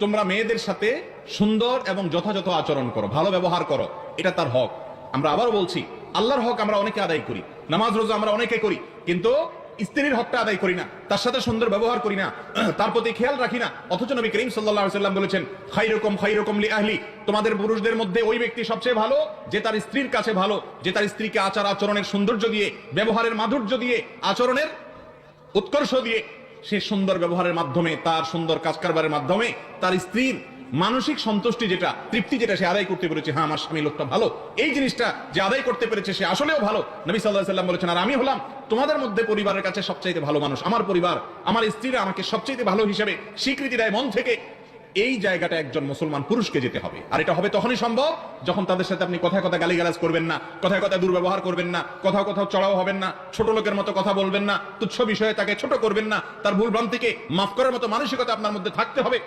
তোমরা মেয়েদের সাথে সুন্দর এবং যথাযথ আচরণ করো, ভালো ব্যবহার করো, এটা তার হক। আমরা আবারও বলছি, আল্লাহর হক আমরা অনেকে আদায় করি, নামাজ রোজা আমরা অনেকে করি, কিন্তু স্ত্রীর হকটা আদায় করি না, তার সাথে সুন্দর ব্যবহার করি না, তার প্রতি খেয়াল রাখি না। অথচ নবী করিম সাল্লাল্লাহু আলাইহি ওয়াসাল্লাম বলেছেন, খায়রুকুম লি আহলি, তোমাদের পুরুষদের মধ্যে ওই ব্যক্তি সবচেয়ে ভালো যে তার স্ত্রীর কাছে ভালো, যে তার স্ত্রীকে আচার আচরণের সৌন্দর্য দিয়ে, ব্যবহারের মাধুর্য দিয়ে, আচরণের উৎকর্ষ দিয়ে, সে সুন্দর ব্যবহারের মাধ্যমে, তার সুন্দর কাজ কারবারের মাধ্যমে তার স্ত্রীর মানসিক সন্তুষ্টি যেটা, তৃপ্তি যেটা সে আদায় করতে পেরেছে, হ্যাঁ আমার স্বামী লোকটা ভালো, এই জিনিসটা যে আদায় করতে পেরেছে সে আসলেও ভালো। নবী সাল্লাল্লাহু আলাইহি ওয়াসাল্লাম বলেছেন, আর আমি হলাম তোমাদের মধ্যে পরিবারের কাছে সবচাইতে ভালো মানুষ। আমার পরিবার, আমার স্ত্রীরা আমাকে সবচাইতে ভালো হিসেবে স্বীকৃতি দেয় মন থেকে। এই জায়গাটা একজন মুসলমান পুরুষকে যেতে হবে। আর এটা হবে তখনই সম্ভব যখন তাদের সাথে আপনি কথায় কথা গালিগালাজ করবেন না, কথায় কথা দুর্ব্যবহার করবেন না, কোথাও কোথাও চড়াও হবেন না, ছোট লোকের মতো কথা বলবেন না, তুচ্ছ বিষয়ে তাকে ছোট করবেন না, তার ভুল ভ্রান্তিকে মাফ করার মতো মানসিকতা আপনার মধ্যে থাকতে হবে।